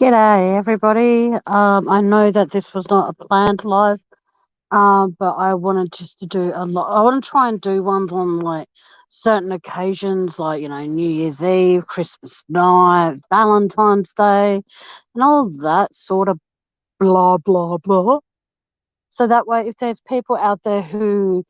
G'day, everybody. I know that this was not a planned live, but I wanted just to do a lot. I want to try and do ones on like certain occasions, like New Year's Eve, Christmas night, Valentine's Day, and all that sort of blah blah blah. So that way, if there's people out there who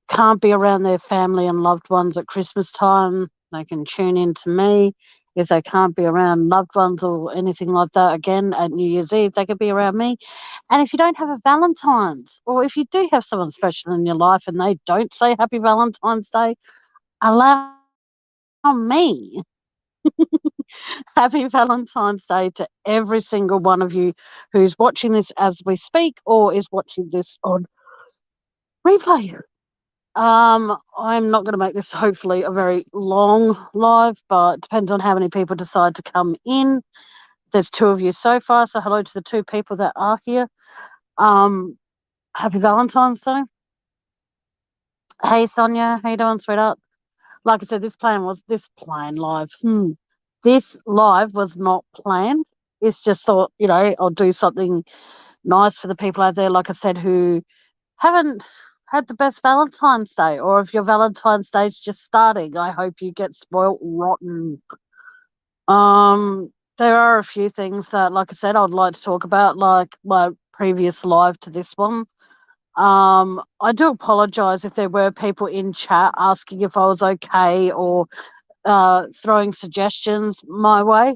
can't be around their family and loved ones at Christmas time, they can tune in to me. If they can't be around loved ones or anything like that, again, at New Year's Eve, they could be around me. And if you don't have a Valentine's, or if you do have someone special in your life and they don't say Happy Valentine's Day, allow me Happy Valentine's Day to every single one of you who's watching this as we speak or is watching this on replay. I'm not going to make this hopefully a very long live, but it depends on how many people decide to come in. There's two of you so far, so hello to the two people that are here. Happy Valentine's Day. Hey Sonia, how you doing, sweetheart? Like I said, this planned live. This live was not planned. It's just thought, I'll do something nice for the people out there, like I said, who haven't had the best Valentine's Day, or if your Valentine's Day is just starting, I hope you get spoilt rotten. There are a few things that, like I said, I'd like to talk about, like my previous live to this one. I do apologise if there were people in chat asking if I was okay or throwing suggestions my way.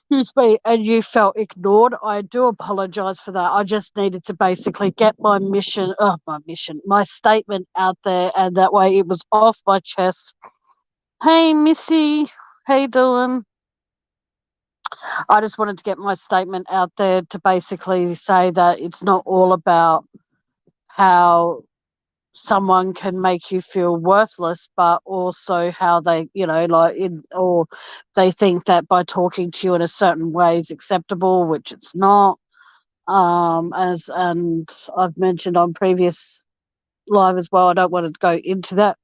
Excuse me, and you felt ignored. I do apologise for that. I just needed to basically get my statement out there, and that way it was off my chest. Hey, Missy, how you doing? I just wanted to get my statement out there to basically say that it's not all about how someone can make you feel worthless, but also how they, or they think that by talking to you in a certain way is acceptable, which it's not. And I've mentioned on previous live as well, I don't want to go into that.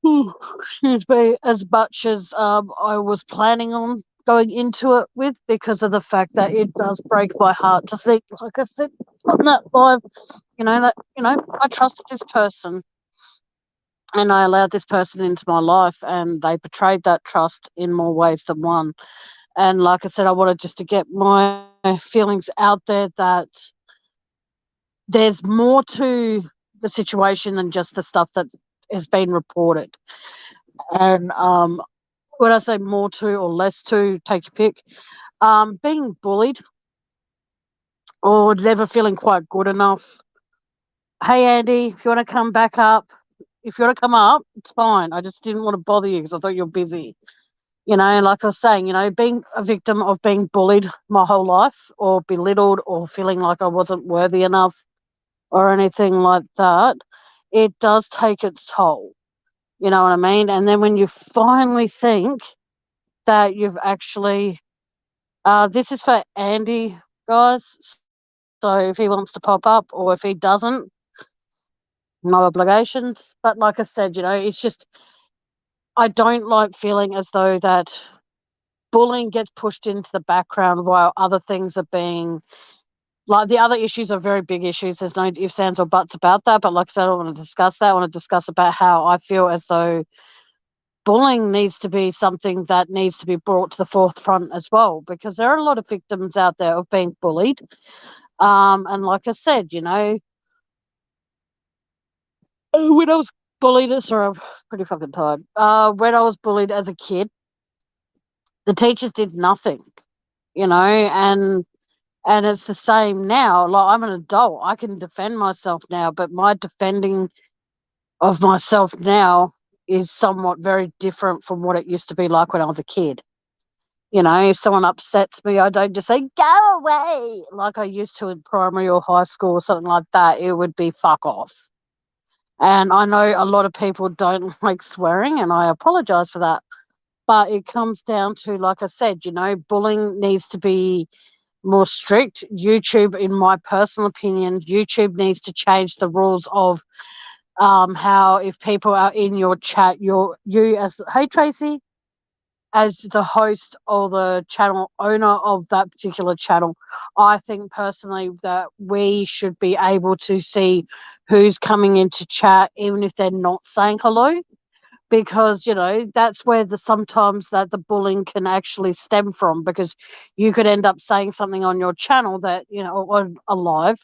Excuse me, as much as I was planning on going into it with, because of the fact that it does break my heart to think, like I said on that live, I trusted this person and I allowed this person into my life, and they betrayed that trust in more ways than one. And like I said, I wanted just to get my feelings out there that there's more to the situation than just the stuff that has been reported. And when I say more to or less to, take your pick. Being bullied or never feeling quite good enough. Hey, Andy, if you want to come back up, if you want to come up, it's fine. I just didn't want to bother you because I thought you were busy. Like I was saying, being a victim of being bullied my whole life or belittled or feeling like I wasn't worthy enough or anything like that, it does take its toll. You know what I mean? And then when you finally think that you've actually, this is for Andy, guys. So if he wants to pop up or if he doesn't, no obligations. But like I said, it's just, I don't like feeling as though that bullying gets pushed into the background while other things are being, like the other issues are very big issues. There's no ifs, ands, or buts about that. But like I said, I don't want to discuss that. I want to discuss about how I feel as though bullying needs to be something that needs to be brought to the forefront as well, because there are a lot of victims out there of being bullied. And like I said, when I was bullied, sorry, I'm pretty fucking tired. When I was bullied as a kid, the teachers did nothing, and it's the same now. Like, I'm an adult, I can defend myself now, but my defending of myself now is somewhat very different from what it used to be like when I was a kid. If someone upsets me, I don't just say, go away, like I used to in primary or high school or something like that. It would be fuck off. And I know a lot of people don't like swearing, and I apologize for that. But it comes down to, like I said, bullying needs to be more strict. YouTube, in my personal opinion, YouTube needs to change the rules of how if people are in your chat, you as, hey Tracy, as the host or the channel owner of that particular channel, I think personally that we should be able to see who's coming into chat, even if they're not saying hello, because that's where the sometimes that the bullying can actually stem from, because you could end up saying something on your channel that on a live,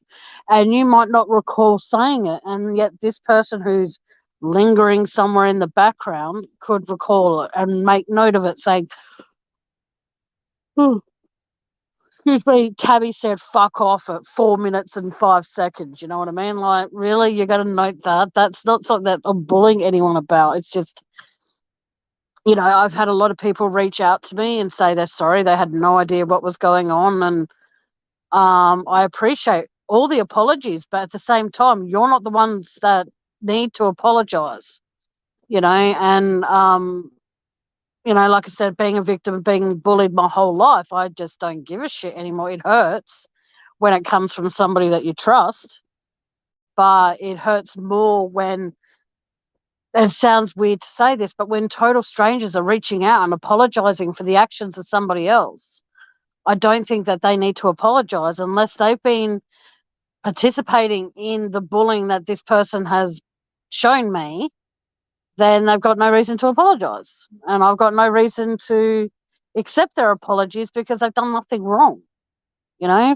and you might not recall saying it, and yet this person who's lingering somewhere in the background could recall it and make note of it, saying, "Hmm, excuse me, Tabby said fuck off at 4 minutes and 5 seconds." You know what I mean? Like, really, you're going to note that? That's not something that I'm bullying anyone about. It's just, I've had a lot of people reach out to me and say they're sorry. They had no idea what was going on. And I appreciate all the apologies, but at the same time, you're not the ones that need to apologize, and, like I said, being a victim of being bullied my whole life, I just don't give a shit anymore. It hurts when it comes from somebody that you trust, but it hurts more when, it sounds weird to say this, but when total strangers are reaching out and apologizing for the actions of somebody else, I don't think that they need to apologize unless they've been participating in the bullying that this person has shown me. Then they've got no reason to apologize. And I've got no reason to accept their apologies because they've done nothing wrong,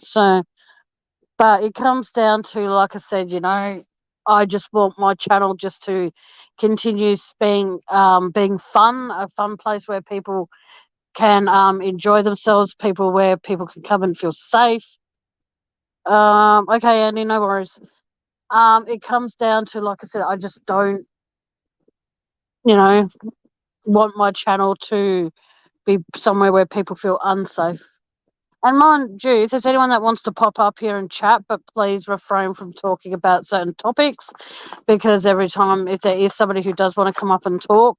So, but it comes down to, like I said, I just want my channel just to continue being fun, a fun place where people can enjoy themselves, where people can come and feel safe. Okay, Andy, no worries. It comes down to, like I said, I just don't, want my channel to be somewhere where people feel unsafe. And mind you, if there's anyone that wants to pop up here and chat, but please refrain from talking about certain topics, because every time, if there is somebody who does want to come up and talk,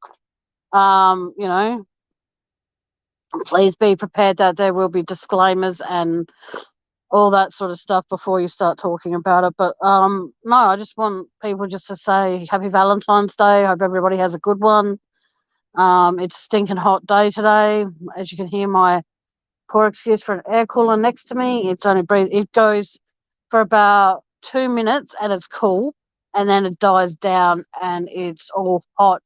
please be prepared that there will be disclaimers and all that sort of stuff before you start talking about it. But no, I just want people just to say happy Valentine's Day. Hope everybody has a good one. It's a stinking hot day today. As you can hear, my poor excuse for an air cooler next to me. It goes for about 2 minutes and it's cool, and then it dies down and it's all hot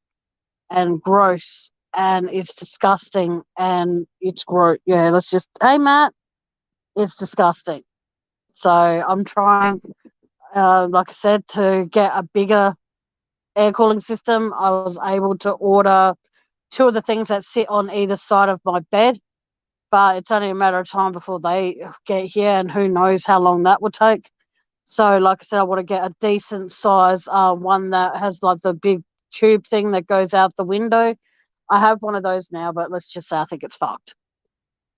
and gross and it's disgusting and it's gross. Yeah, hey Matt, it's disgusting. So I'm trying, like I said, to get a bigger air cooling system. I was able to order two of the things that sit on either side of my bed, but it's only a matter of time before they get here, and who knows how long that will take. So, like I said, I want to get a decent size one that has like the big tube thing that goes out the window. I have one of those now, but let's just say I think it's fucked.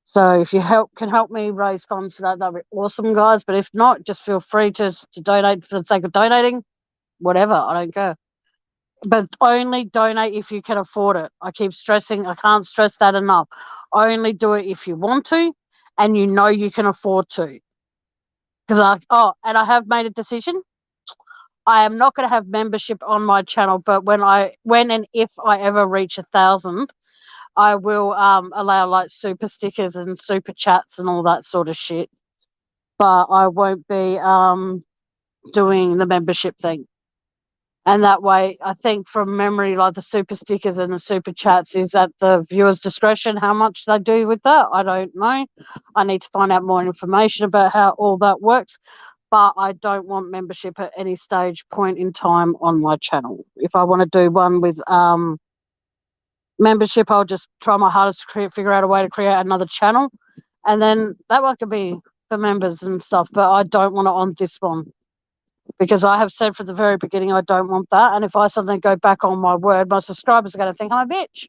So if you can help me raise funds for that, that'd be awesome, guys. But if not, just feel free to donate for the sake of donating. Whatever, I don't care. But only donate if you can afford it. I keep stressing, I can't stress that enough. Only do it if you want to and you can afford to. And I have made a decision. I am not going to have membership on my channel, but when and if I ever reach 1,000, I will allow like super stickers and super chats and all that sort of shit. But I won't be doing the membership thing. And that way, I think from memory, like the super stickers and the super chats is at the viewer's discretion how much they do with that. I don't know. I need to find out more information about how all that works. But I don't want membership at any stage point in time on my channel. If I want to do one with membership, I'll just try my hardest to figure out a way to create another channel. And then that one could be for members and stuff. But I don't want it on this one, because I have said from the very beginning I don't want that. And if I suddenly go back on my word, my subscribers are going to think I'm a bitch.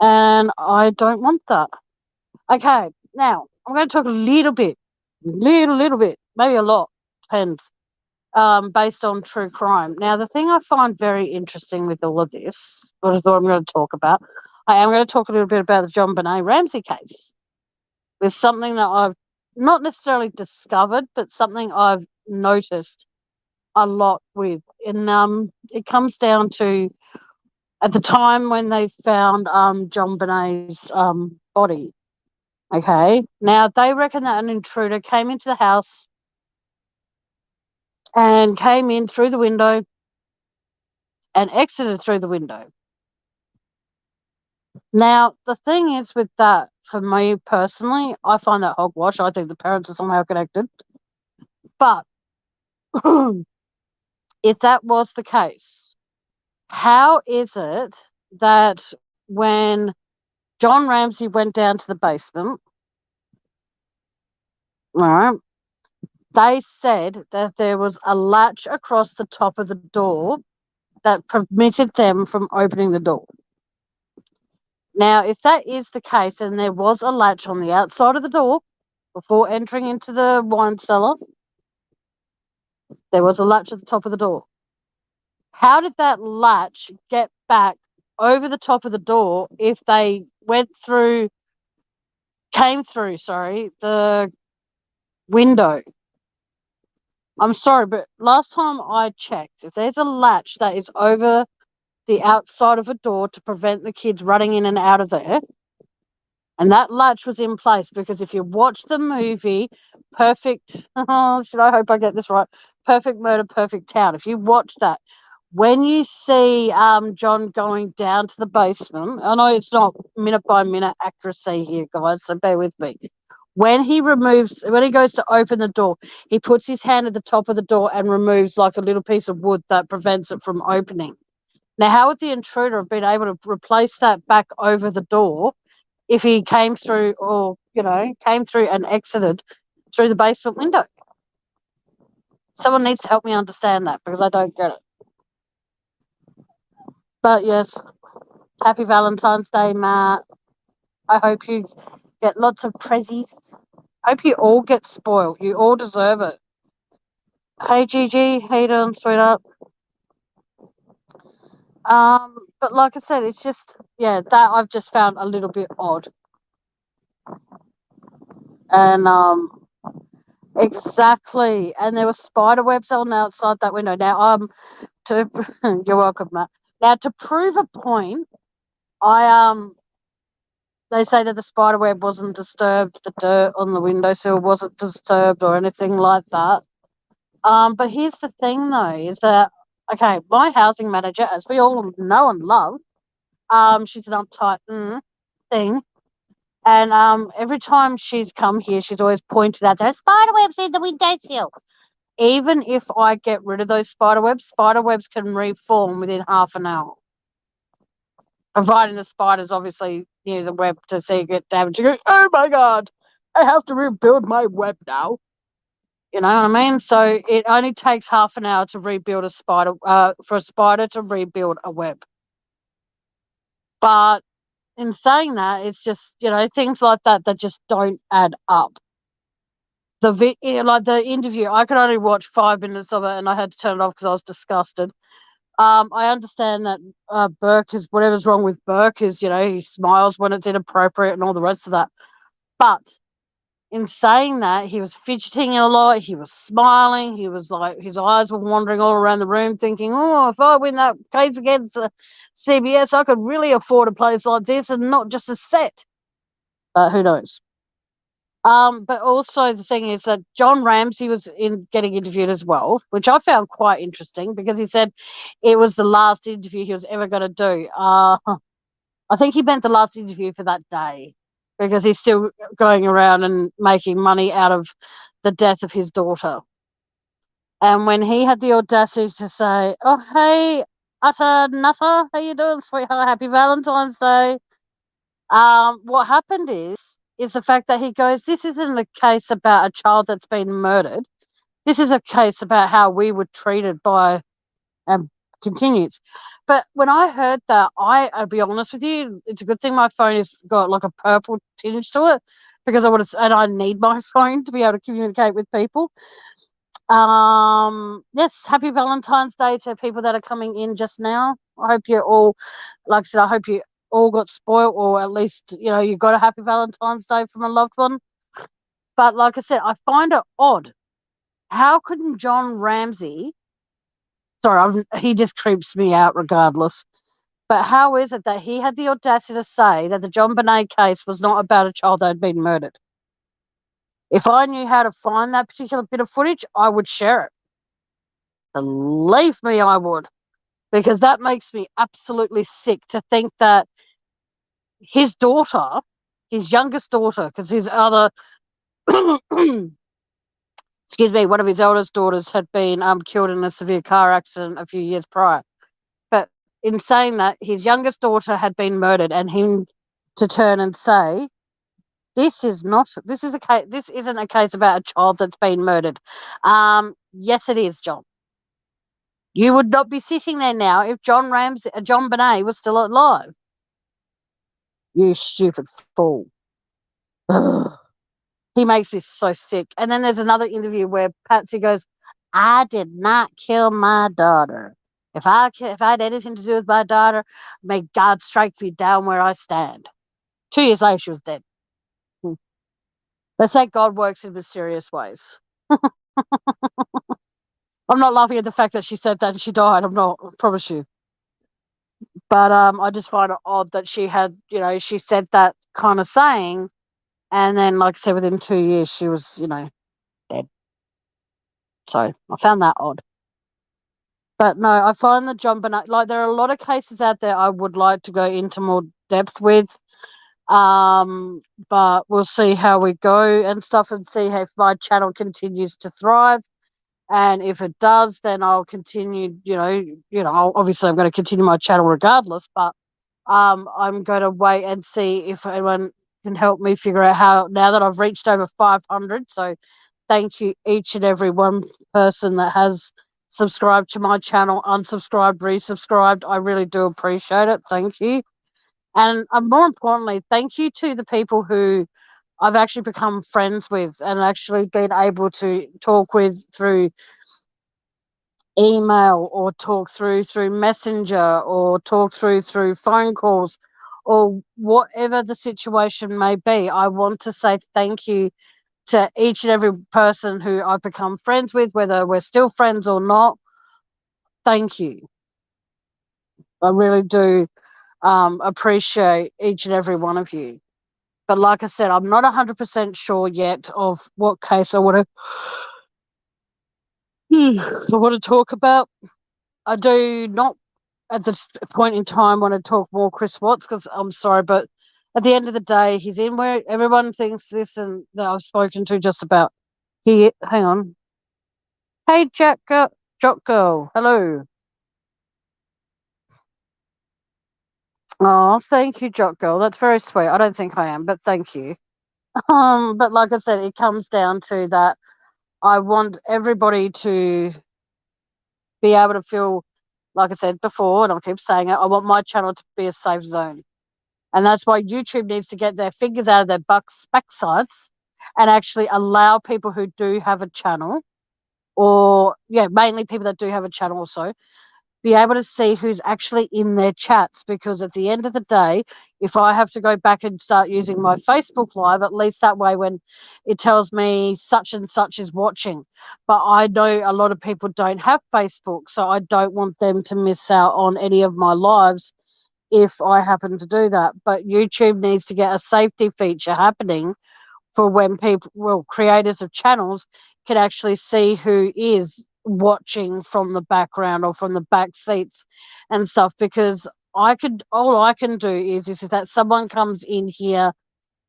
And I don't want that. Okay, now I'm going to talk a little bit, maybe a lot, depends, based on true crime. Now, the thing I find very interesting with all of this, what I thought I'm going to talk about, I am going to talk a little bit about the John Benet Ramsey case, with something that I've not necessarily discovered, but something I've noticed a lot with. And it comes down to at the time when they found John Benet's body. Okay, now they reckon that an intruder came into the house and came in through the window and exited through the window. Now, the thing is with that, for me personally, I find that hogwash. I think the parents are somehow connected. But if that was the case, how is it that when John Ramsey went down to the basement, all right, they said that there was a latch across the top of the door that permitted them from opening the door? Now, if that is the case and there was a latch on the outside of the door before entering into the wine cellar, there was a latch at the top of the door. How did that latch get back over the top of the door if they came through, the window? I'm sorry, but last time I checked, if there's a latch that is over the outside of a door to prevent the kids running in and out of there, and that latch was in place, because if you watch the movie Perfect, should I hope I get this right? Perfect Murder, Perfect Town. If you watch that, when you see John going down to the basement, I know it's not minute by minute accuracy here, guys, so bear with me. When he goes to open the door, he puts his hand at the top of the door and removes like a little piece of wood that prevents it from opening. Now, how would the intruder have been able to replace that back over the door if he came through and exited through the basement window? Someone needs to help me understand that, because I don't get it. But yes, happy Valentine's Day, Matt. I hope you get lots of prezzies. I hope you all get spoiled. You all deserve it. Hey, Gigi, how you doing, sweetheart? But like I said, it's just, that I've just found a little bit odd. And exactly. And there were spider webs on outside that window. Now, you're welcome, Matt. Now, to prove a point, they say that the spider web wasn't disturbed, the dirt on the windowsill wasn't disturbed or anything like that. But here's the thing, though, is that, okay, my housing manager, as we all know and love, she's an uptight thing. And every time she's come here, she's always pointed out there are spider webs in the windowsill. Even if I get rid of those spider webs can reform within half an hour, providing the spider's obviously near the web to see it get damaged. You go, oh my God, I have to rebuild my web now. You know what I mean? So it only takes half an hour to rebuild for a spider to rebuild a web. But in saying that, it's just, things like that just don't add up. The interview, I could only watch 5 minutes of it and I had to turn it off because I was disgusted. I understand that Burke is, whatever's wrong with Burke is, he smiles when it's inappropriate and all the rest of that. But in saying that, he was fidgeting a lot. He was smiling. He was like, his eyes were wandering all around the room thinking, oh, if I win that case against CBS, I could really afford a place like this and not just a set. Who knows? But also the thing is that John Ramsey was getting interviewed as well, which I found quite interesting because he said it was the last interview he was ever going to do. I think he meant the last interview for that day because he's still going around and making money out of the death of his daughter. And when he had the audacity to say, oh, hey, utter nutter, how you doing, sweetheart? Happy Valentine's Day. What happened is the fact that he goes, this isn't a case about a child that's been murdered. This is a case about how we were treated by, continues. But when I heard that, I'll be honest with you, it's a good thing my phone has got like a purple tinge to it because I need my phone to be able to communicate with people. Yes, happy Valentine's Day to people that are coming in just now. I hope you're all, like I said, I hope you all got spoiled, or at least, you got a happy Valentine's Day from a loved one. But like I said, I find it odd. How couldn't John Ramsey, he just creeps me out regardless. But how is it that he had the audacity to say that the John Bonet case was not about a child that had been murdered? If I knew how to find that particular bit of footage, I would share it. Believe me, I would. Because that makes me absolutely sick to think that his daughter, his youngest daughter, because his other, excuse me, one of his eldest daughters had been killed in a severe car accident a few years prior. But in saying that, his youngest daughter had been murdered, and him to turn and say, this isn't a case about a child that's been murdered. Yes, it is, John. You would not be sitting there now if John Bonet was still alive. You stupid fool. Ugh. He makes me so sick. And then there's another interview where Patsy goes, I did not kill my daughter. If I had anything to do with my daughter, may God strike me down where I stand. 2 years later, she was dead. They say God works in mysterious ways. I'm not laughing at the fact that she said that and she died. I'm not, I promise you. But I just find it odd that she had, she said that kind of saying, and then, like I said, within 2 years, she was, dead. So I found that odd. But no, I find the John Bonet, like, there are a lot of cases out there I would like to go into more depth with. But we'll see how we go and stuff, and see if my channel continues to thrive. And if it does, then I'll continue, obviously I'm going to continue my channel regardless, but I'm going to wait and see if anyone can help me figure out how, now that I've reached over 500. So thank you each and every one person that has subscribed to my channel, unsubscribed, resubscribed. I really do appreciate it. Thank you. And more importantly, thank you to the people who I've actually become friends with and actually been able to talk with through email, or talk through messenger, or talk through phone calls, or whatever the situation may be. I want to say thank you to each and every person who I've become friends with, whether we're still friends or not. Thank you. I really do appreciate each and every one of you. But like I said, I'm not 100% sure yet of what case I want to talk about. I do not at this point in time want to talk more Chris Watts, because I'm sorry, but at the end of the day, he's in where everyone thinks this, and that I've spoken to just about. Hang on. Hey, Jock Girl. Hello. Oh, thank you, Jock Girl. That's very sweet. I don't think I am, but thank you. But like I said, it comes down to that. I want everybody to be able to feel, like I said before, and I'll keep saying it, I want my channel to be a safe zone. And that's why YouTube needs to get their fingers out of their backsides and actually allow people who do have a channel, or, mainly people that do have a channel also, be able to see who's actually in their chats. Because at the end of the day, if I have to go back and start using my Facebook Live, at least that way when it tells me such and such is watching. But I know a lot of people don't have Facebook, so I don't want them to miss out on any of my lives if I happen to do that. But YouTube needs to get a safety feature happening for when creators of channels can actually see who is watching from the background or from the back seats and stuff. Because all I can do is that someone comes in here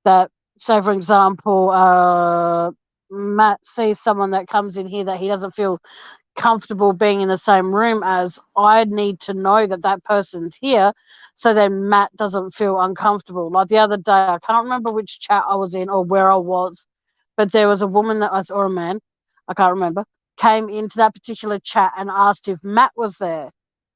that, say for example, Matt sees someone that comes in here that he doesn't feel comfortable being in the same room as, I need to know that that person's here, so then Matt doesn't feel uncomfortable. Like the other day, I can't remember which chat I was in or where I was, but there was a woman or a man, I can't remember, came into that particular chat and asked if Matt was there.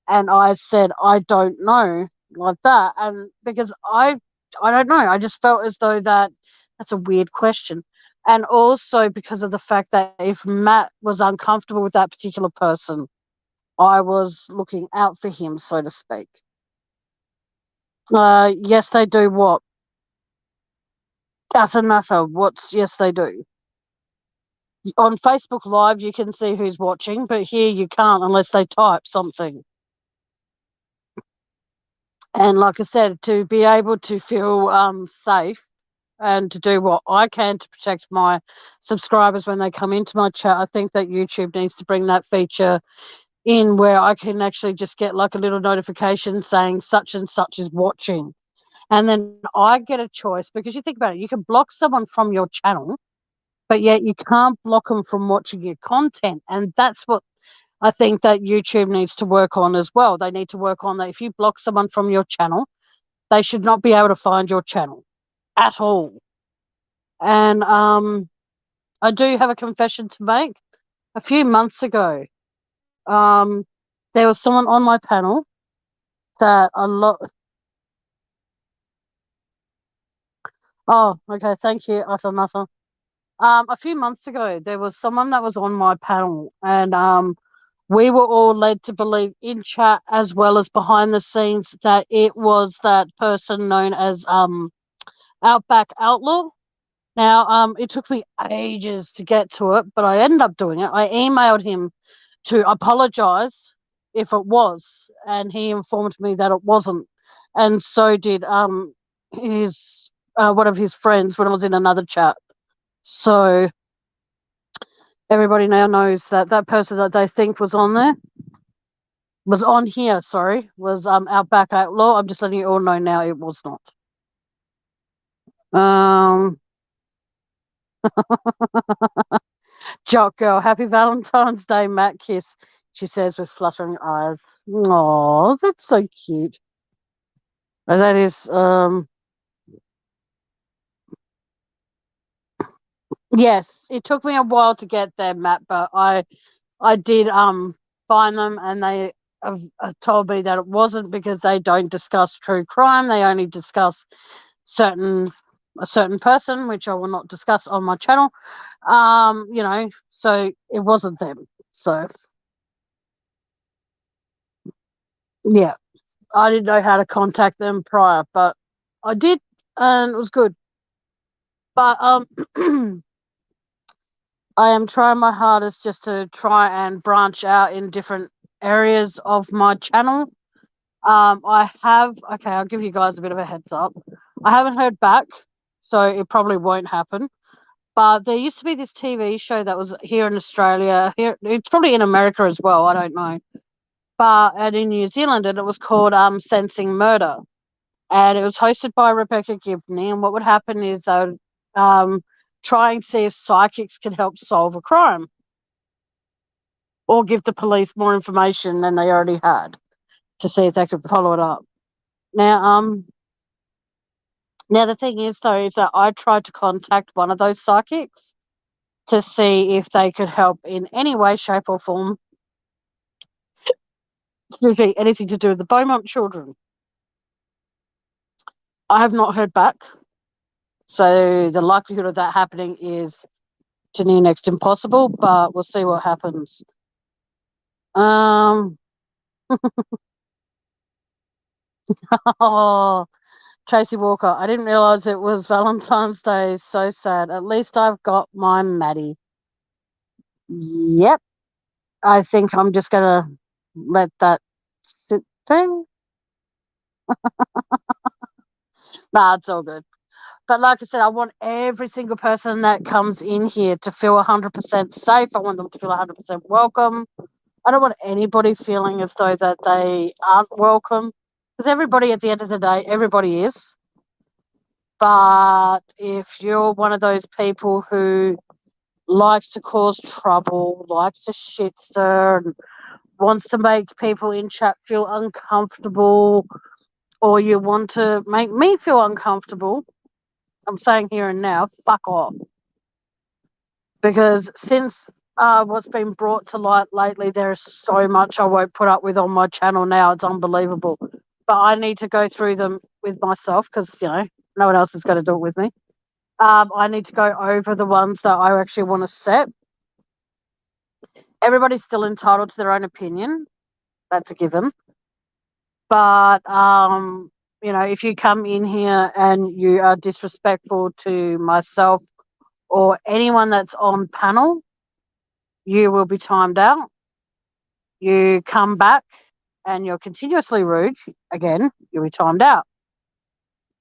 And I said, I don't know, like that. And because I don't know, I just felt as though that's a weird question. And also because of the fact that if Matt was uncomfortable with that particular person, I was looking out for him, so to speak. Yes, they do what? Doesn't matter. Yes, they do. On Facebook Live, you can see who's watching, but here you can't unless they type something. And like I said, to be able to feel safe and to do what I can to protect my subscribers when they come into my chat, I think that YouTube needs to bring that feature in where I can actually just get like a little notification saying such and such is watching. And then I get a choice, because you think about it, you can block someone from your channel, but yet you can't block them from watching your content. And that's what I think that YouTube needs to work on as well. They need to work on that. If you block someone from your channel, they should not be able to find your channel at all. And I do have a confession to make. A few months ago, um, there was someone on my panel that a lot. Oh, okay. Thank you, Asa Nasa. A few months ago, there was someone that was on my panel, and we were all led to believe in chat as well as behind the scenes that it was that person known as Outback Outlaw. Now, it took me ages to get to it, but I ended up doing it. I emailed him to apologize if it was, and he informed me that it wasn't. And so did his one of his friends when I was in another chat. So everybody now knows that that person that they think was on there was on here. Sorry, was Outback Outlaw. I'm just letting you all know now it was not. Um, Jock girl, happy Valentine's Day, Matt Kiss. She says with fluttering eyes. Oh, that's so cute. That is yes, it took me a while to get there, Matt, but I did find them, and they have told me that it wasn't because they don't discuss true crime. They only discuss a certain person, which I will not discuss on my channel. So it wasn't them. So yeah, I didn't know how to contact them prior, but I did, and it was good. But I am trying my hardest just to try and branch out in different areas of my channel. Okay, I'll give you guys a bit of a heads up. I haven't heard back, so it probably won't happen. But there used to be this TV show that was here in Australia. Here, it's probably in America as well. I don't know, and in New Zealand, and it was called Sensing Murder, and it was hosted by Rebecca Gibney. And what would happen is they would try and see if psychics could help solve a crime or give the police more information than they already had to see if they could follow it up. Now, the thing is though, is that I tried to contact one of those psychics to see if they could help in any way, shape, or form. Excuse me, anything to do with the Beaumont children. I have not heard back, so the likelihood of that happening is to near next impossible. But we'll see what happens. Oh, Tracy Walker, I didn't realize it was Valentine's Day. So sad. At least I've got my Maddie. Yep. I think I'm just going to let that sit there. Nah, it's all good. But like I said, I want every single person that comes in here to feel 100% safe. I want them to feel 100% welcome. I don't want anybody feeling as though that they aren't welcome. Because everybody, at the end of the day, everybody is. But if you're one of those people who likes to cause trouble, likes to shit stir, and wants to make people in chat feel uncomfortable, or you want to make me feel uncomfortable, I'm saying here and now, fuck off. Because since what's been brought to light lately, there is so much I won't put up with on my channel now. It's unbelievable. But I need to go through them with myself because, no one else is going to do it with me. I need to go over the ones that I actually want to set. Everybody's still entitled to their own opinion. That's a given. But, if you come in here and you are disrespectful to myself or anyone that's on panel, you will be timed out. You come back and you're continuously rude, again, you'll be timed out.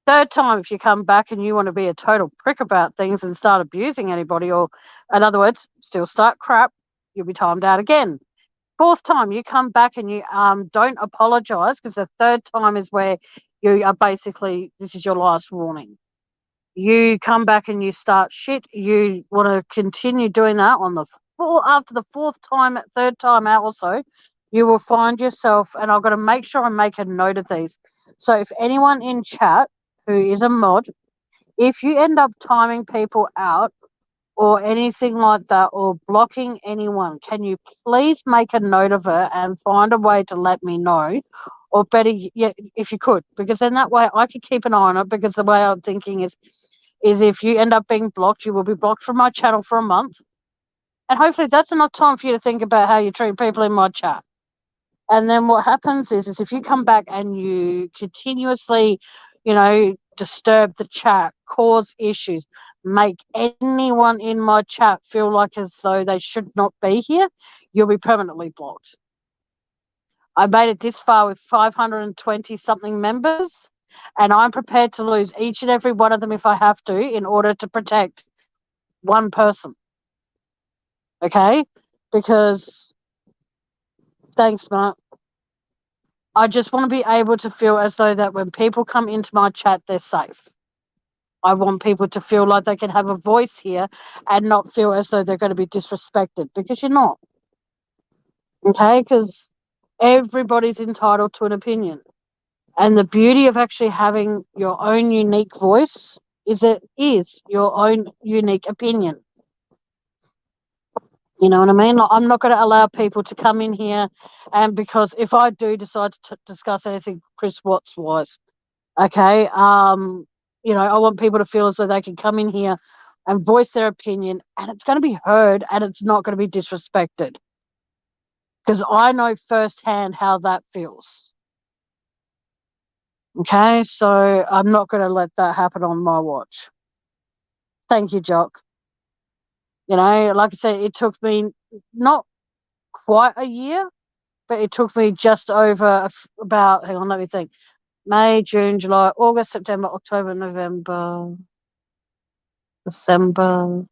Third time, if you come back and you want to be a total prick about things and start abusing anybody, or in other words, still start crap, you'll be timed out again. Fourth time, you come back and you don't apologize, because the third time is where you are basically, this is your last warning. You come back and you start shit. You want to continue doing that on the after the fourth time, third time out also, you will find yourself, and I've got to make sure I make a note of these. So if anyone in chat who is a mod, if you end up timing people out or anything like that, or blocking anyone, can you please make a note of it and find a way to let me know? Or better, yeah, if you could, because then that way I can keep an eye on it, because the way I'm thinking is if you end up being blocked, you will be blocked from my channel for a month. And hopefully that's enough time for you to think about how you treat people in my chat. And then what happens is if you come back and you continuously, disturb the chat, cause issues, make anyone in my chat feel like as though they should not be here, you'll be permanently blocked. I made it this far with 520 something members, and I'm prepared to lose each and every one of them if I have to, in order to protect one person. Okay? Because, thanks, Mark. I just want to be able to feel as though that when people come into my chat, they're safe. I want people to feel like they can have a voice here and not feel as though they're going to be disrespected, because you're not. Okay? Because everybody's entitled to an opinion. And the beauty of actually having your own unique voice is it is your own unique opinion. You know what I mean? Like, I'm not going to allow people to come in here, and because if I do decide to discuss anything Chris Watts wise, okay, I want people to feel as though they can come in here and voice their opinion, and it's going to be heard, and it's not going to be disrespected, because I know firsthand how that feels. Okay, so I'm not going to let that happen on my watch. Thank you, Jock. Like I said, it took me not quite a year, but it took me just over about, hang on, let me think, May, June, July, August, September, October, November, December,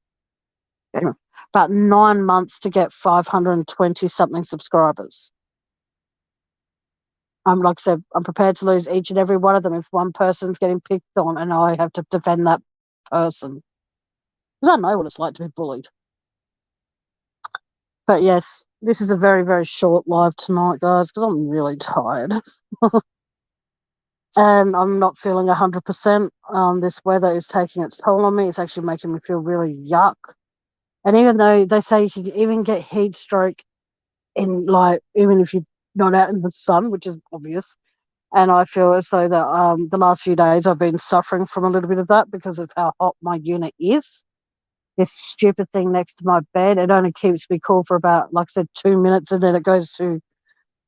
about 9 months to get 520 something subscribers. Like I said, I'm prepared to lose each and every one of them if one person's getting picked on and I have to defend that person. Because I know what it's like to be bullied. But yes, this is a very, very short live tonight, guys, because I'm really tired. And I'm not feeling 100%. This weather is taking its toll on me. It's actually making me feel really yuck. And even though they say you can even get heat stroke even if you're not out in the sun, which is obvious. And I feel as though that the last few days I've been suffering from a little bit of that because of how hot my unit is. This stupid thing next to my bed, it only keeps me cool for about, like I said, 2 minutes, and then it goes to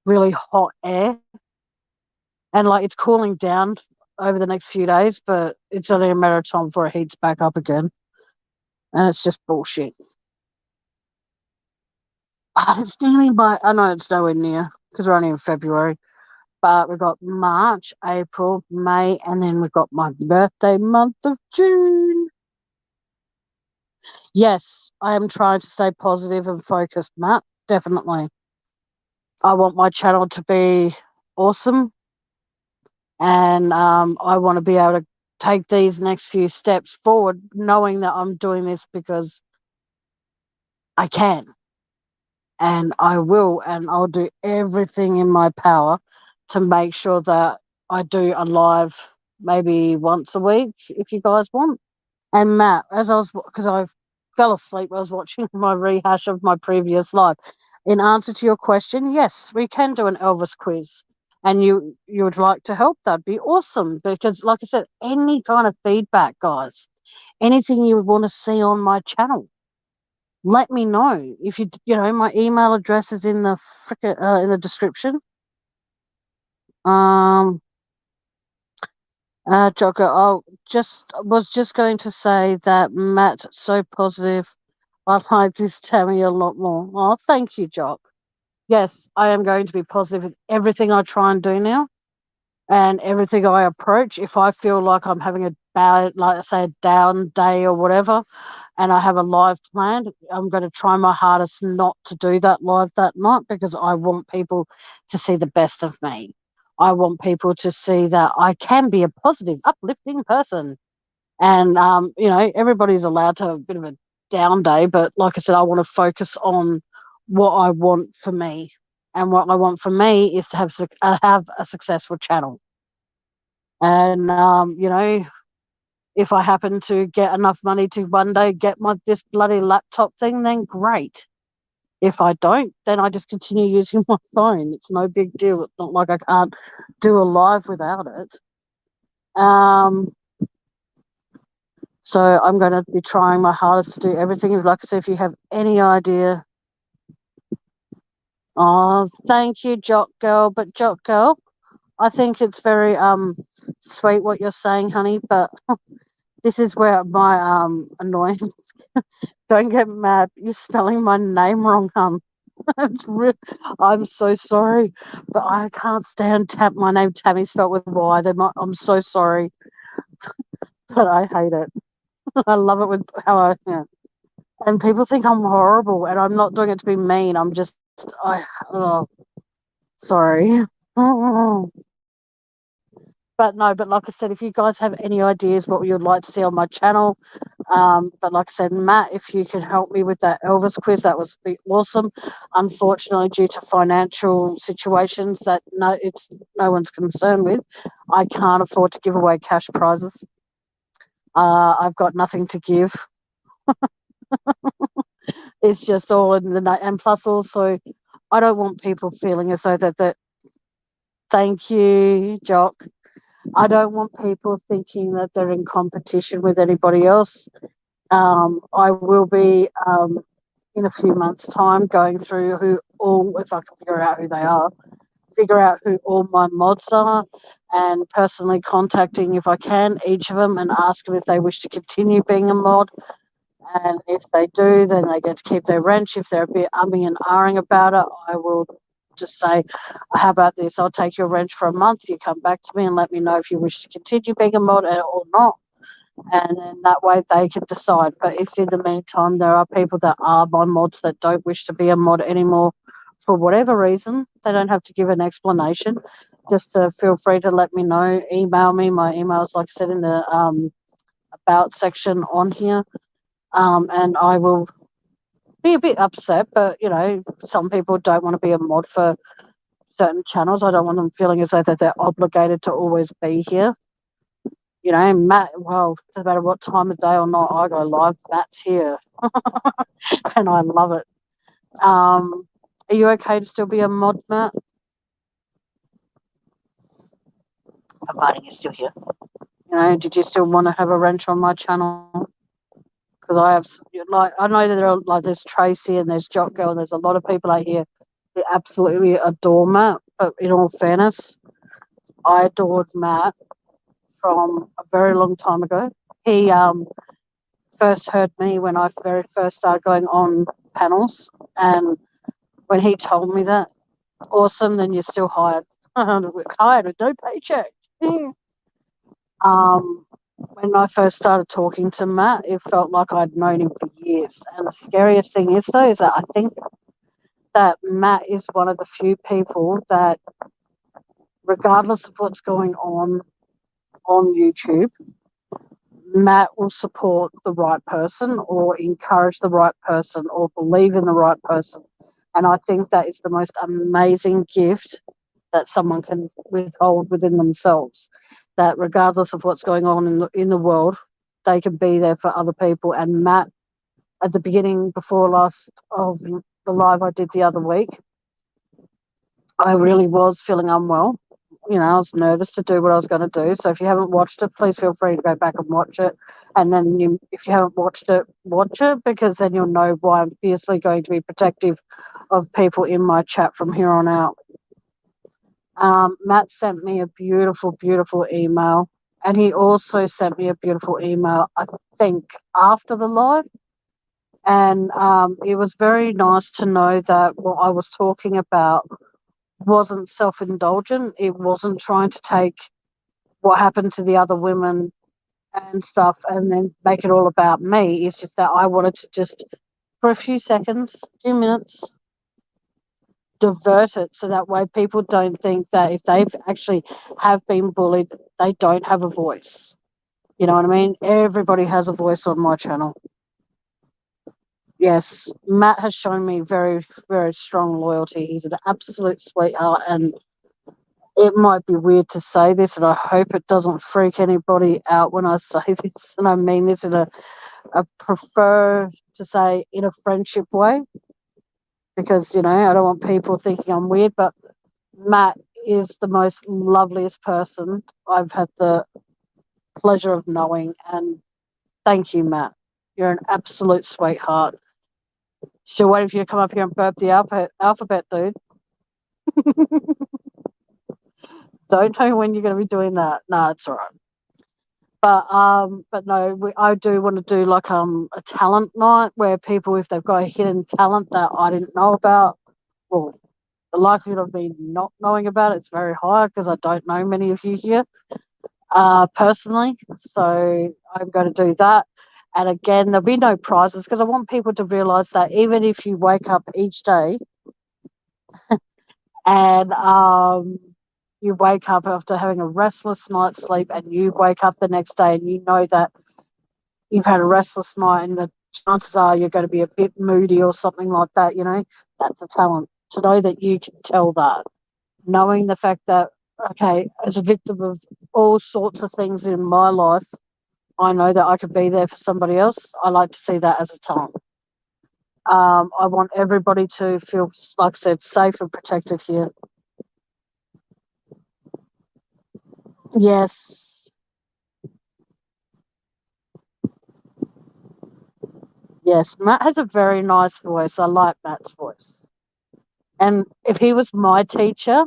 really hot air. And it's cooling down over the next few days, but it's only a matter of time before it heats back up again. And it's just bullshit. But it's nearly I know it's nowhere near, because we're only in February. But we've got March, April, May, and then we've got my birthday month of June. Yes, I am trying to stay positive and focused, Matt. Definitely. I want my channel to be awesome. And I want to be able to take these next few steps forward, knowing that I'm doing this because I can. And I will, and I'll do everything in my power to make sure that I do a live maybe once a week if you guys want. And Matt, because I fell asleep, I was watching my rehash of my previous live. In answer to your question, yes, we can do an Elvis quiz. And you would like to help, that'd be awesome. Because like I said, any kind of feedback, guys, anything you want to see on my channel, let me know. If my email address is in the description. Jocko, I was just going to say that Matt's so positive. I like this Tammy a lot more. Oh, thank you, Jock. yes, I am going to be positive with everything I try and do now and everything I approach. If I feel like I'm having a bad, like I say, a down day or whatever, and I have a live planned, I'm going to try my hardest not to do that live that night because I want people to see the best of me. I want people to see that I can be a positive, uplifting person. And, everybody's allowed to have a bit of a down day, but like I said, I want to focus on what I want for me. And what I want for me is to have a successful channel. And, if I happen to get enough money to one day get this bloody laptop thing, then great. If I don't, then I just continue using my phone. It's no big deal. It's not like I can't do a live without it. Um, so I'm going to be trying my hardest to do everything. Like I said, if you have any idea, oh, thank you, Jock Girl. But Jock Girl, I think it's very sweet what you're saying, honey. But this is where my annoyance. Don't get mad. You're spelling my name wrong, hun. I'm so sorry, but I can't stand my name Tammy spelled with Y. I'm so sorry, but I hate it. I love it with how yeah. And people think I'm horrible, and I'm not doing it to be mean. I'm just oh, sorry. But no, but like I said, if you guys have any ideas what you'd like to see on my channel, but like I said, Matt, if you can help me with that Elvis quiz, that would be awesome. Unfortunately, due to financial situations that no one's concerned with, I can't afford to give away cash prizes. I've got nothing to give. It's just all in the night, and plus also, I don't want people feeling as though that. Thank you, Jock. I don't want people thinking that they're in competition with anybody else. I will be in a few months' time going through if I can figure out who they are, figure out who all my mods are, and personally contacting, if I can, each of them and ask them if they wish to continue being a mod. And if they do, then they get to keep their wrench. If they're a bit umming and ahhing about it, I will just say, how about this? I'll take your wrench for a month. You come back to me and let me know if you wish to continue being a mod or not. And then that way they can decide. But if in the meantime there are people that are my mods that don't wish to be a mod anymore for whatever reason, they don't have to give an explanation. Just feel free to let me know. Email me. My email is, like I said, in the about section on here. And I will be a bit upset, but some people don't want to be a mod for certain channels. I don't want them feeling as though that they're obligated to always be here. Matt, well, no matter what time of day or night I go live, Matt's here. And I love it. Are you okay to still be a mod, Matt? Providing you're still here. Did you still want to have a wrench on my channel? Because I know that there's Tracy and there's Jock Girl and there's a lot of people out here who absolutely adore Matt. But in all fairness, I adored Matt from a very long time ago. He first heard me when I very first started going on panels, and when he told me that, awesome, then you're still hired. Hired with no paycheck. When I first started talking to Matt, it felt like I'd known him for years. And the scariest thing is, though, is that I think that Matt is one of the few people that, regardless of what's going on YouTube, Matt will support the right person or encourage the right person or believe in the right person. And I think that is the most amazing gift that someone can withhold within themselves, that regardless of what's going on in the world, they can be there for other people. And Matt, at the beginning, before last of the live I did the other week, I really was feeling unwell. I was nervous to do what I was going to do. So if you haven't watched it, please feel free to go back and watch it. And then if you haven't watched it, watch it, because then you'll know why I'm fiercely going to be protective of people in my chat from here on out. Matt sent me a beautiful, beautiful email. And he also sent me a beautiful email, I think, after the live. And it was very nice to know that what I was talking about wasn't self indulgent. It wasn't trying to take what happened to the other women and stuff and then make it all about me. It's just that I wanted to just, for a few seconds, few minutes, divert it so that way people don't think that if they've actually have been bullied, they don't have a voice. You know what I mean? Everybody has a voice on my channel. Yes, Matt has shown me very, very strong loyalty. He's an absolute sweetheart, and it might be weird to say this, and I hope it doesn't freak anybody out when I say this, and I mean this in I prefer to say in a friendship way, because, I don't want people thinking I'm weird, but Matt is the most loveliest person I've had the pleasure of knowing, and thank you, Matt. You're an absolute sweetheart. Still waiting for you to come up here and burp the alphabet, dude. Don't know when you're going to be doing that. No, it's all right. But no, I do want to do like a talent night where people, if they've got a hidden talent that I didn't know about, well, the likelihood of me not knowing about it's very high because I don't know many of you here personally. So I'm going to do that. And again, there'll be no prizes because I want people to realise that even if you wake up each day and you wake up after having a restless night's sleep and you wake up the next day and you know that you've had a restless night and the chances are you're going to be a bit moody or something like that, that's a talent to know that you can tell that. Knowing the fact that, okay, as a victim of all sorts of things in my life, I know that I could be there for somebody else. I like to see that as a talent. I want everybody to feel, like I said, safe and protected here. Yes. Yes. Matt has a very nice voice. I like Matt's voice. And if he was my teacher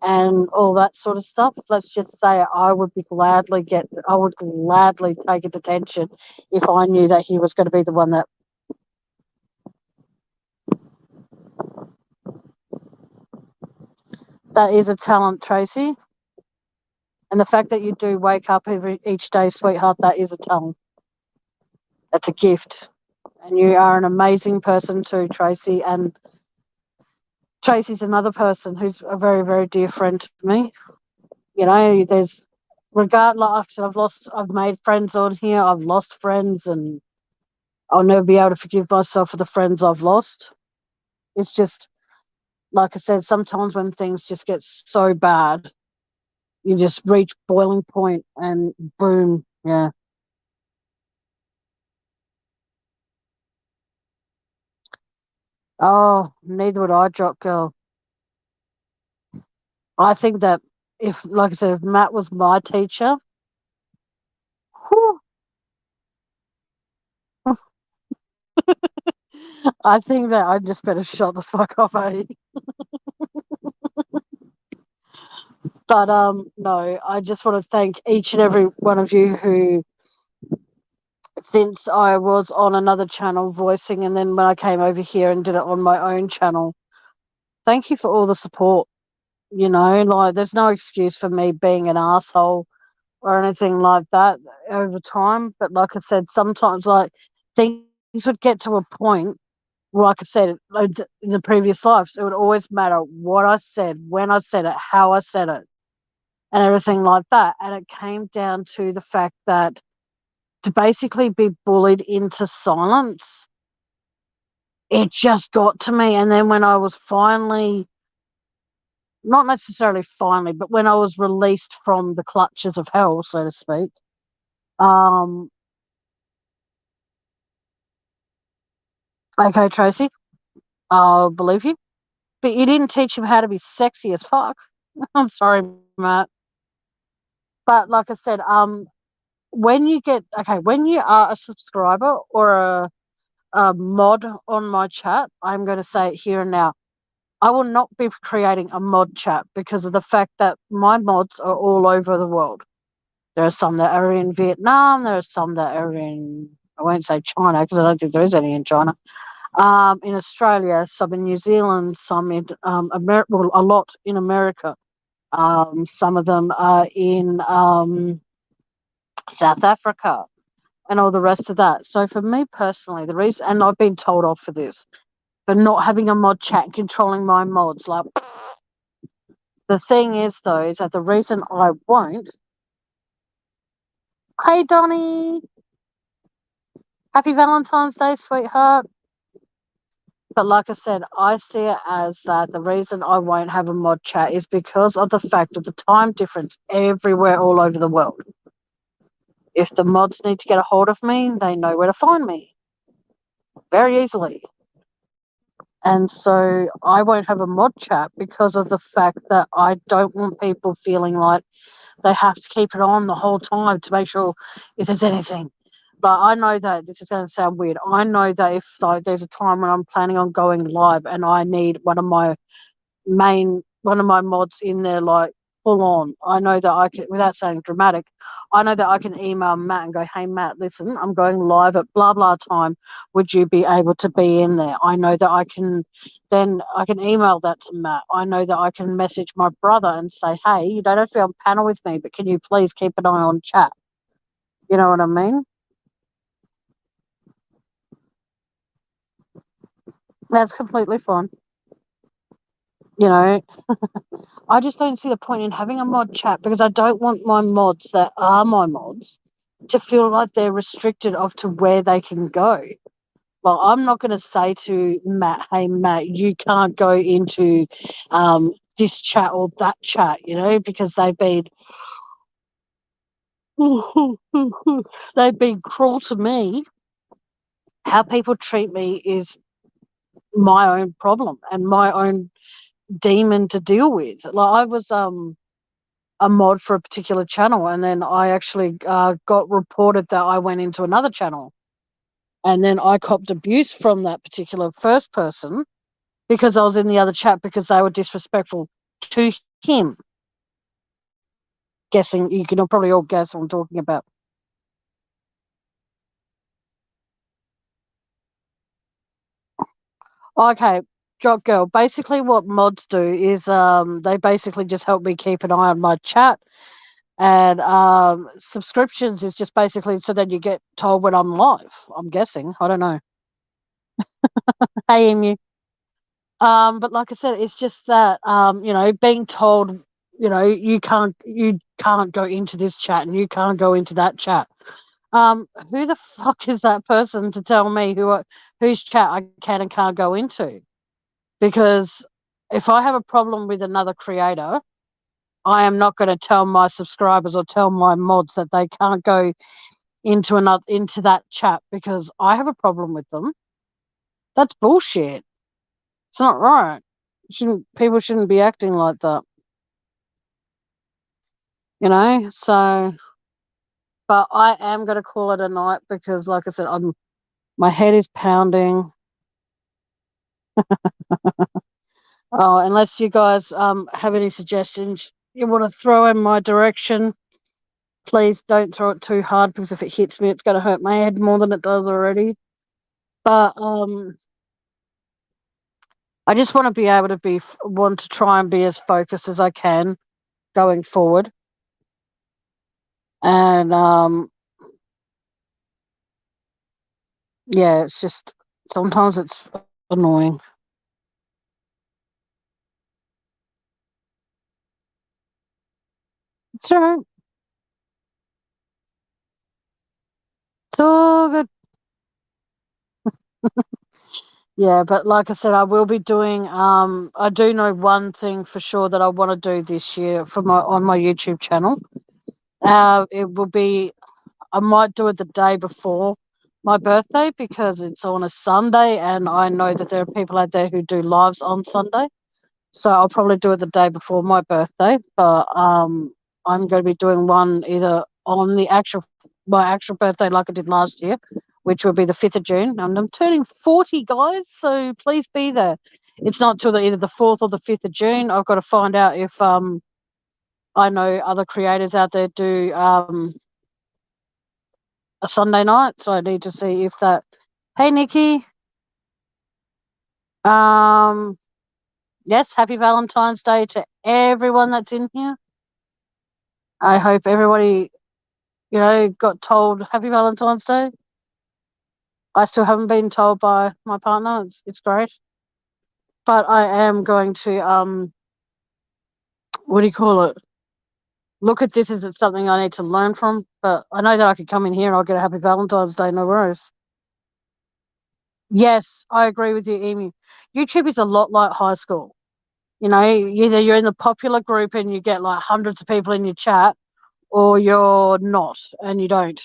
and all that sort of stuff, let's just say I would gladly take a detention if I knew that he was going to be the one that. That is a talent, Tracy. And the fact that you do wake up each day, sweetheart, that is a talent. That's a gift. And you are an amazing person too, Tracy. And Tracy's another person who's a very, very dear friend to me. There's regardless, like I said, I've made friends on here, I've lost friends, and I'll never be able to forgive myself for the friends I've lost. It's just, like I said, sometimes when things just get so bad, you just reach boiling point and boom, yeah. Oh, neither would I, drop girl. I think that if, like I said, if Matt was my teacher, whew, I think that I just better shut the fuck up, eh? But no, I just want to thank each and every one of you who, since I was on another channel voicing, and then when I came over here and did it on my own channel, thank you for all the support. Like there's no excuse for me being an asshole or anything like that over time. But like I said, sometimes like things would get to a point, like I said, like in the previous lives, it would always matter what I said, when I said it, how I said it, and everything like that. And it came down to the fact that to basically be bullied into silence, it just got to me. And then when I was finally, not necessarily finally, but when I was released from the clutches of hell, so to speak, um, okay, Tracy, I'll believe you. But you didn't teach him how to be sexy as fuck. I'm sorry, Matt. But like I said, when you are a subscriber or a mod on my chat, I'm going to say it here and now. I will not be creating a mod chat because of the fact that my mods are all over the world. There are some that are in Vietnam. There are some that are in I won't say China because I don't think there is any in China. In Australia, some in New Zealand, some in well, a lot in America. Some of them are in South Africa and all the rest of that. So for me personally, the reason, and I've been told off for this, for not having a mod chat and controlling my mods. Like, the thing is, though, is that the reason I won't. Hey, Donnie, happy Valentine's Day, sweetheart. But like I said, I see it as that the reason I won't have a mod chat is because of the fact of the time difference everywhere all over the world. If the mods need to get a hold of me, they know where to find me very easily. And so I won't have a mod chat because of the fact that I don't want people feeling like they have to keep it on the whole time to make sure if there's anything. But I know that this is going to sound weird. I know that if there's a time when I'm planning on going live and I need one of my mods in there, like full on, I know that I can, without saying dramatic, I know that I can email Matt and go, hey Matt, listen, I'm going live at blah blah time, would you be able to be in there? I know that I can email that to Matt. I know that I can message my brother and say, hey, you don't have to be on panel with me, but can you please keep an eye on chat? You know what I mean? That's completely fine. You know, I just don't see the point in having a mod chat because I don't want my mods that are my mods to feel like they're restricted of to where they can go. Well, I'm not going to say to Matt, hey, Matt, you can't go into this chat or that chat, you know, because they've been cruel to me. How people treat me is my own problem and my own demon to deal with. Like I was a mod for a particular channel, and then I actually got reported that I went into another channel, and then I copped abuse from that particular first person because I was in the other chat because they were disrespectful to him. Guessing you can probably all guess what I'm talking about. Okay, Jock Girl. Basically, what mods do is they basically just help me keep an eye on my chat. And subscriptions is just basically so that you get told when I'm live. I'm guessing. I don't know. Hey, Emu. But like I said, it's just that you know, being told, you know, you can't go into this chat and you can't go into that chat. Who the fuck is that person to tell me whose chat I can and can't go into? Because if I have a problem with another creator, I am not going to tell my subscribers or tell my mods that they can't go into that chat because I have a problem with them. That's bullshit. It's not right. People shouldn't be acting like that. You know? So but I am gonna call it a night because like I said, my head is pounding. Oh, unless you guys have any suggestions you want to throw in my direction, please don't throw it too hard because if it hits me it's gonna hurt my head more than it does already. But I just want to be able to want to try and be as focused as I can going forward. And yeah, it's just sometimes it's annoying. It's all right. It's all good. Yeah, but like I said, I will be doing I do know one thing for sure that I want to do this year for my on my YouTube channel. It will be I might do it the day before my birthday because it's on a Sunday and I know that there are people out there who do lives on Sunday. So I'll probably do it the day before my birthday, but I'm going to be doing one either on my actual birthday like I did last year, which will be the 5th of June. And I'm turning 40, guys, so please be there. It's not till either the 4th or the 5th of June. I've got to find out if I know other creators out there do a Sunday night, so I need to see if that. Hey, Nikki. Um, yes, happy Valentine's Day to everyone that's in here. I hope everybody, got told happy Valentine's Day. I still haven't been told by my partner. It's great. But I am going to what do you call it? Look at this as it's something I need to learn from. But I know that I could come in here and I'll get a happy Valentine's Day, no worries. Yes, I agree with you, Emu. YouTube is a lot like high school. Either you're in the popular group and you get like hundreds of people in your chat, or you're not and you don't.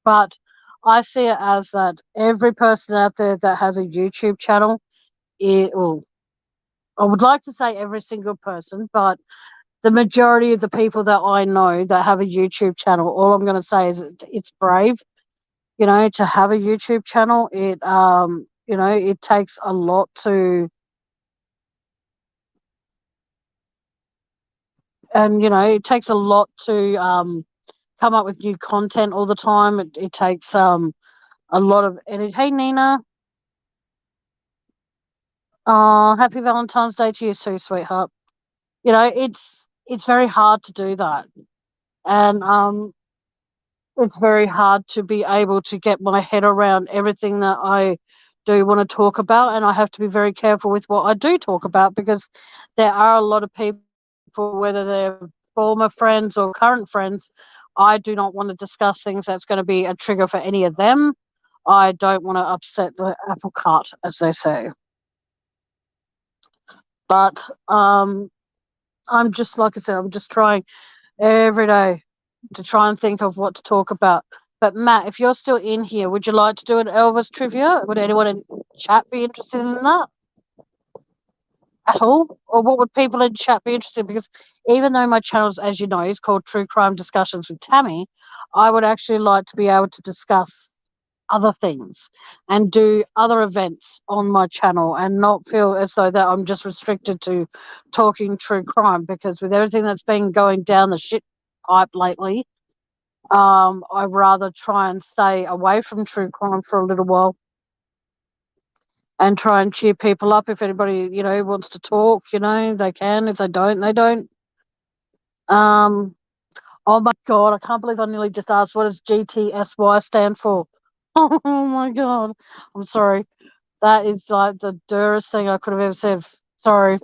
But I see it as that every person out there that has a YouTube channel, well, I would like to say every single person, but the majority of the people that I know that have a YouTube channel, all I'm going to say is it's brave, to have a YouTube channel. It takes a lot to, and it takes a lot to come up with new content all the time. It takes a lot of energy. Hey, Nina. Happy Valentine's Day to you too, sweetheart. It's very hard to do that, and it's very hard to be able to get my head around everything that I do want to talk about, and I have to be very careful with what I do talk about because there are a lot of people, whether they're former friends or current friends, I do not want to discuss things that's going to be a trigger for any of them. I don't want to upset the apple cart, as they say. But I'm just, like I said, I'm just trying every day to try and think of what to talk about. But Matt, if you're still in here, would you like to do an Elvis trivia? Would anyone in chat be interested in that at all? Or what would people in chat be interested in? Because even though my channel, as you know, is called True Crime Discussions with Tammy, I would actually like to be able to discuss other things and do other events on my channel and not feel as though that I'm just restricted to talking true crime, because with everything that's been going down the shit pipe lately, I'd rather try and stay away from true crime for a little while and try and cheer people up. If anybody, wants to talk, they can. If they don't, they don't. Um, oh my God, I can't believe I nearly just asked, what does GTSY stand for? Oh my God. I'm sorry. That is like the dirtiest thing I could have ever said. Sorry.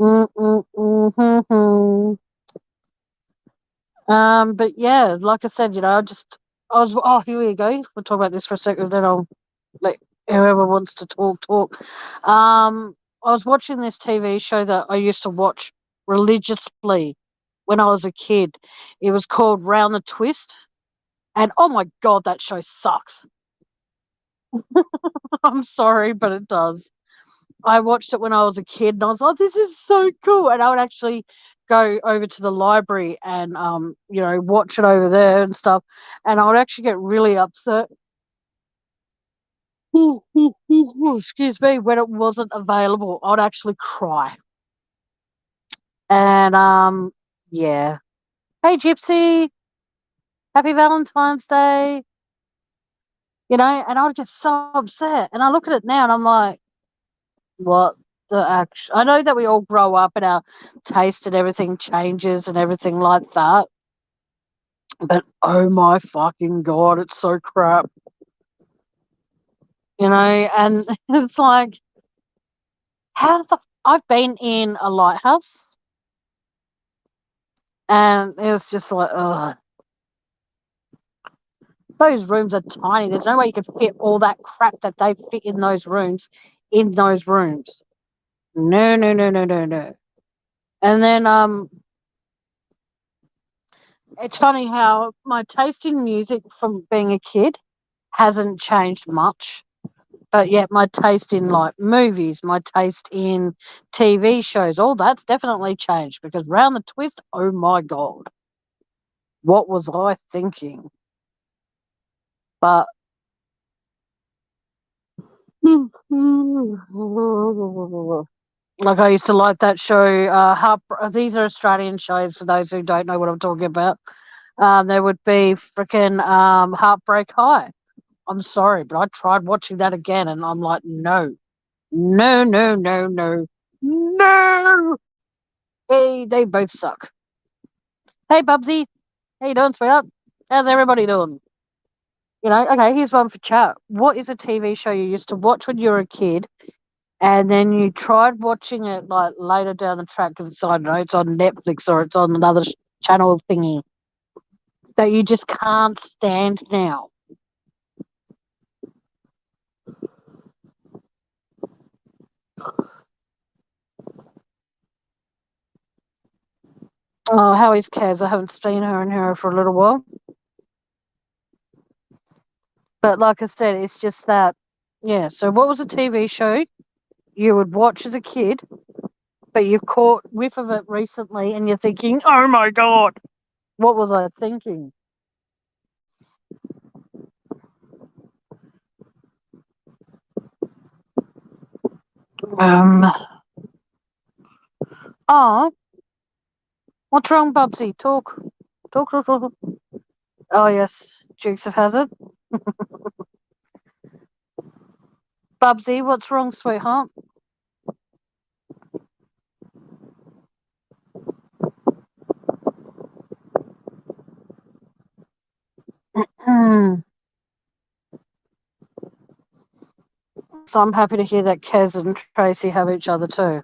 Mm-mm-mm-hmm. But yeah, like I said, here we go. We'll talk about this for a second, then I'll let whoever wants to talk. I was watching this TV show that I used to watch religiously when I was a kid. It was called Round the Twist. And oh my God, that show sucks. I'm sorry, but it does. I watched it when I was a kid and I was like, this is so cool. And I would actually go over to the library and, watch it over there and stuff. And I would actually get really upset. Excuse me, when it wasn't available, I'd actually cry. And, yeah. Hey, Gypsy, happy Valentine's Day. And I would get so upset. And I look at it now and I'm like, what the action? I know that we all grow up and our taste and everything changes and everything like that, but oh my fucking God, it's so crap, and it's like, how the I've been in a lighthouse and it was just like, ugh, those rooms are tiny. There's no way you could fit all that crap that they fit in those rooms in those rooms. No, no, no, no, no, no. And then it's funny how my taste in music from being a kid hasn't changed much, but yet my taste in like movies, my taste in TV shows, all that's definitely changed, because Round the Twist, oh my God, what was I thinking? But like I used to like that show. These are Australian shows for those who don't know what I'm talking about. There would be freaking Heartbreak High. I'm sorry, but I tried watching that again, and I'm like, no, no, no, no, no, no. Hey, they both suck. Hey, Bubsy, how you doing, sweetheart? How's everybody doing? Okay, here's one for chat. What is a TV show you used to watch when you were a kid, and then you tried watching it like later down the track because it's, I don't know, it's on Netflix or it's on another channel thingy that you just can't stand now? Oh, how is Kaz? I haven't seen her in here for a little while. But like I said, it's just that, yeah. So, what was a TV show you would watch as a kid, but you've caught whiff of it recently and you're thinking, oh my God, what was I thinking? Um, oh, what's wrong, Bubsy? Talk. Talk, talk, talk. Oh, yes, Dukes of Hazzard. Bubsy, what's wrong, sweetheart? Hmm. So I'm happy to hear that Kaz and Tracy have each other too.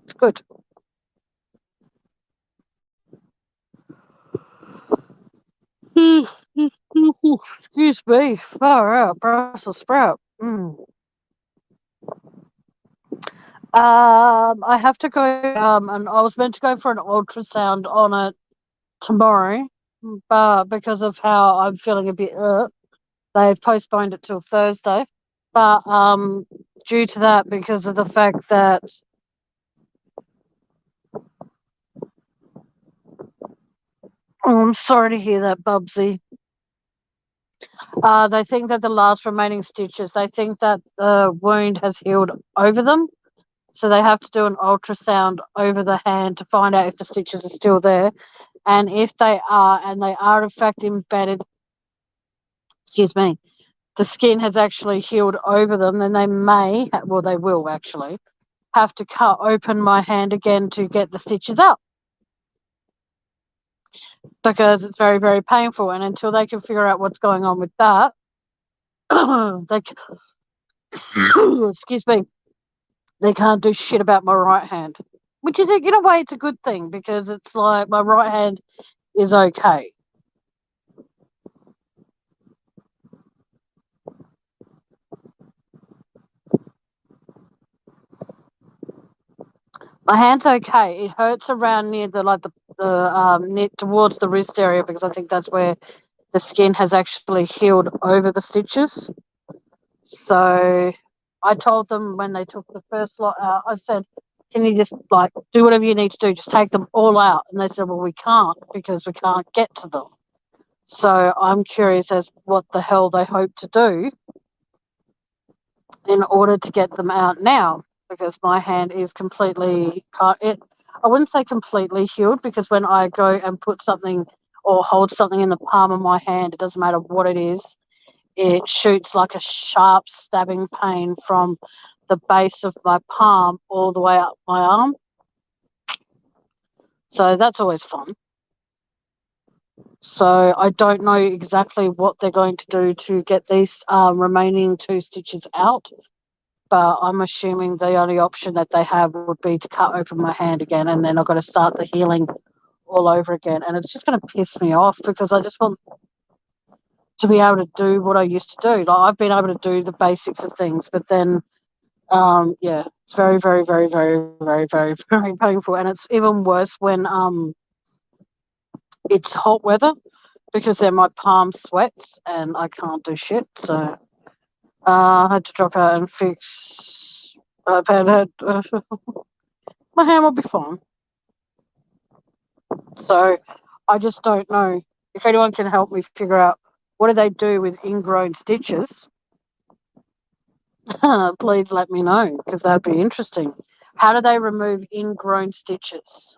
It's good. Excuse me. Far out, Brussels sprout. I have to go. And I was meant to go for an ultrasound on it tomorrow, but because of how I'm feeling a bit, they've postponed it till Thursday. But due to that, because of the fact that, oh, I'm sorry to hear that, Bubsy. They think that the last remaining stitches, they think that the wound has healed over them. So they have to do an ultrasound over the hand to find out if the stitches are still there. And if they are, and they are in fact embedded, excuse me, the skin has actually healed over them, then they may, well, they will actually, have to cut open my hand again to get the stitches out because it's very, very painful. And until they can figure out what's going on with that, they, excuse me, they can't do shit about my right hand, which is, in a way, it's a good thing because it's like my right hand is okay. My hand's okay. It hurts around near near towards the wrist area because I think that's where the skin has actually healed over the stitches. So I told them when they took the first lot out, I said, can you just like do whatever you need to do, just take them all out? And they said, well, we can't because we can't get to them. So I'm curious as what the hell they hope to do in order to get them out now because my hand is completely I wouldn't say completely healed because when I go and put something or hold something in the palm of my hand, it doesn't matter what it is, it shoots like a sharp stabbing pain from the base of my palm all the way up my arm. So that's always fun. So I don't know exactly what they're going to do to get these remaining two stitches out, but I'm assuming the only option that they have would be to cut open my hand again, and then I've got to start the healing all over again. And it's just going to piss me off because I just want to be able to do what I used to do. Like I've been able to do the basics of things, but then, yeah, it's very, very, very, very, very, very, very painful, and it's even worse when it's hot weather because then my palm sweats and I can't do shit. So I had to drop out and fix. I've had my hand will be fine. So I just don't know if anyone can help me figure out what do they do with ingrown stitches. Please let me know because that'd be interesting. How do they remove ingrown stitches?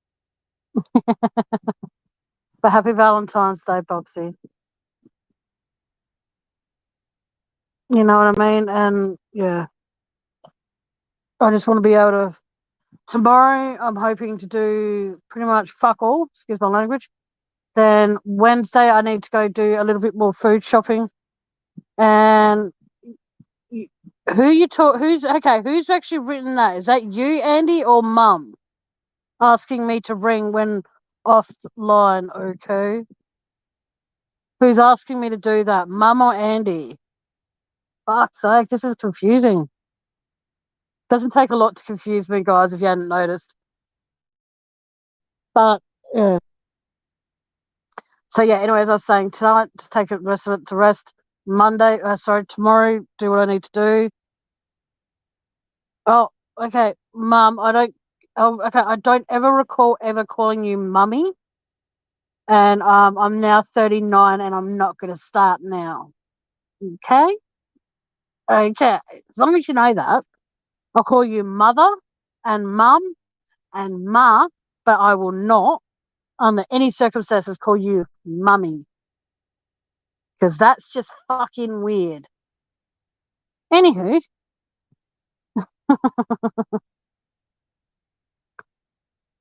But happy Valentine's Day, Bobsy. You know what I mean? And yeah, I just want to be able to. Tomorrow, I'm hoping to do pretty much fuck all, excuse my language. Then Wednesday, I need to go do a little bit more food shopping. And who you talk? Who's okay? Who's actually written that? Is that you, Andy, or Mum asking me to ring when offline? Okay, who's asking me to do that? Mum or Andy? Fuck's sake, this is confusing. Doesn't take a lot to confuse me, guys. If you hadn't noticed, but yeah. So yeah. Anyways, I was saying tonight, just take it rest of it to rest. Monday, sorry, tomorrow, do what I need to do. Oh, okay, Mum. I don't. Oh, okay. I don't ever recall ever calling you Mummy, and I'm now 39, and I'm not going to start now. Okay, okay. As long as you know that, I'll call you Mother and Mum and Ma, but I will not, under any circumstances, call you Mummy because that's just fucking weird. Anywho, oh,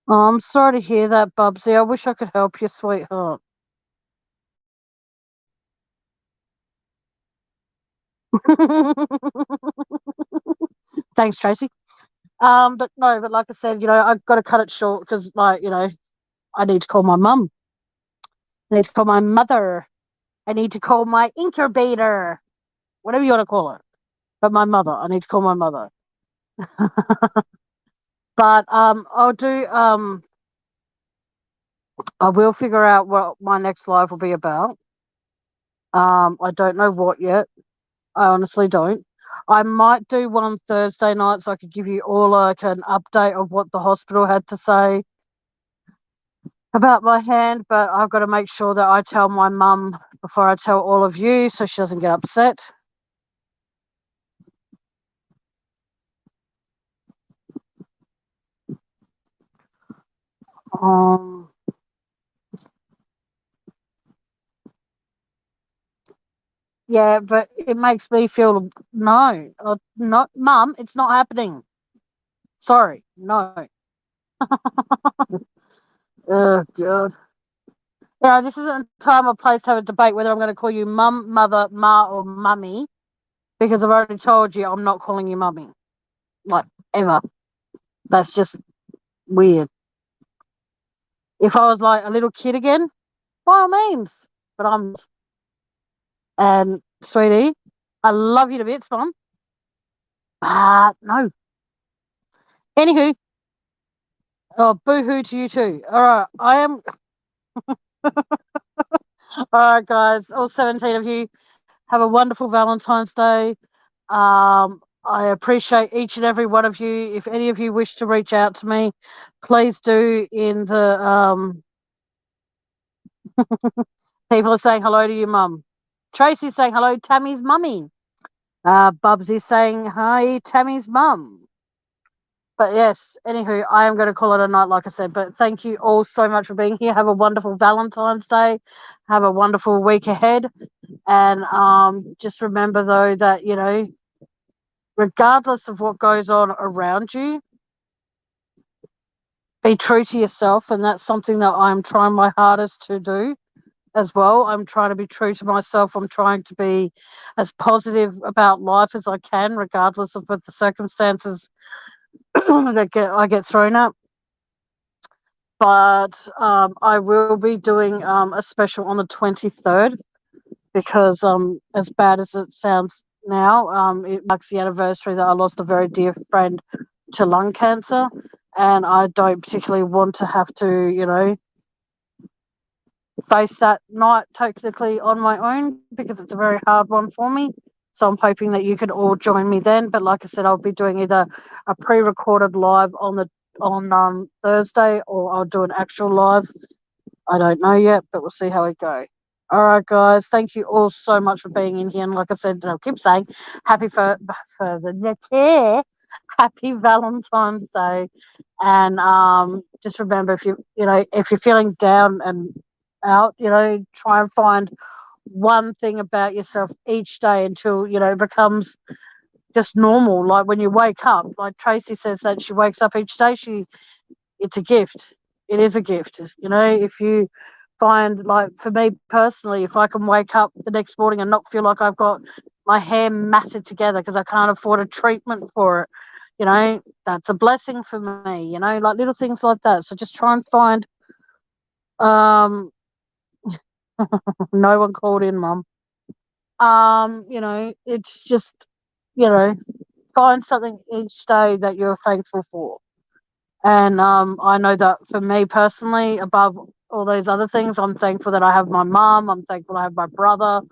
I'm sorry to hear that, Bubsy. I wish I could help you, sweetheart. Thanks, Tracy. But no, but like I said, I've got to cut it short because, like, I need to call my mum. I need to call my mother. I need to call my incubator, whatever you want to call it. But my mother, I need to call my mother. But I will figure out what my next live will be about. I don't know what yet. I honestly don't. I might do one Thursday night so I could give you all like an update of what the hospital had to say about my hand, but I've got to make sure that I tell my mum before I tell all of you so she doesn't get upset. Um, yeah, but it makes me feel no, not mum. It's not happening. Sorry, no. Oh God. Yeah, this isn't time or place to have a debate whether I'm going to call you mum, mother, ma, or mummy because I've already told you I'm not calling you mummy. Like ever. That's just weird. If I was like a little kid again, by all means. But I'm and sweetie, I love you to bits, mum. No. Anywho, oh boo hoo to you too. All right, I am. All right, guys, all 17 of you have a wonderful Valentine's Day. I appreciate each and every one of you. If any of you wish to reach out to me, please do. In the people are saying hello to your mum. Tracy's saying hello, Tammy's mummy. Bubsy's saying hi, Tammy's mum. But yes, anywho, I am going to call it a night, like I said. But thank you all so much for being here. Have a wonderful Valentine's Day. Have a wonderful week ahead. And just remember, though, that, regardless of what goes on around you, be true to yourself. And that's something that I'm trying my hardest to do as well. I'm trying to be true to myself. I'm trying to be as positive about life as I can, regardless of what the circumstances that I get thrown at. But I will be doing a special on the 23rd because as bad as it sounds now, it marks the anniversary that I lost a very dear friend to lung cancer, and I don't particularly want to have to, face that night technically on my own because it's a very hard one for me. So I'm hoping that you could all join me then. But like I said, I'll be doing either a pre-recorded live on Thursday, or I'll do an actual live. I don't know yet, but we'll see how it goes. All right, guys. Thank you all so much for being in here. And like I said, I'll keep saying happy for the happy Valentine's Day. And just remember, if you're feeling down and out, try and find one thing about yourself each day until it becomes just normal. Like when you wake up, like Tracy says that she wakes up each day, it's a gift. It is a gift. If you find, like, for me personally, if I can wake up the next morning and not feel like I've got my hair matted together because I can't afford a treatment for it, that's a blessing for me. Like little things like that. So just try and find. Um, no one called in, Mum. It's just, you know, find something each day that you're thankful for. And I know that for me personally, above all those other things, I'm thankful that I have my mum. I'm thankful I have my brother,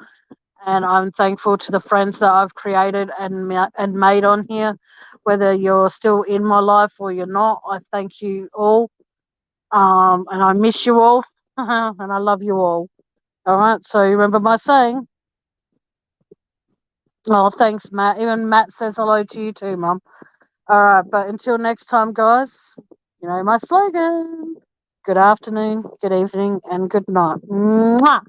and I'm thankful to the friends that I've created and made on here. Whether you're still in my life or you're not, I thank you all, and I miss you all, and I love you all. All right. So remember my saying. Oh, thanks, Matt. Even Matt says hello to you too, Mum. All right, but until next time, guys, my slogan. Good afternoon, good evening, and good night. Mwah!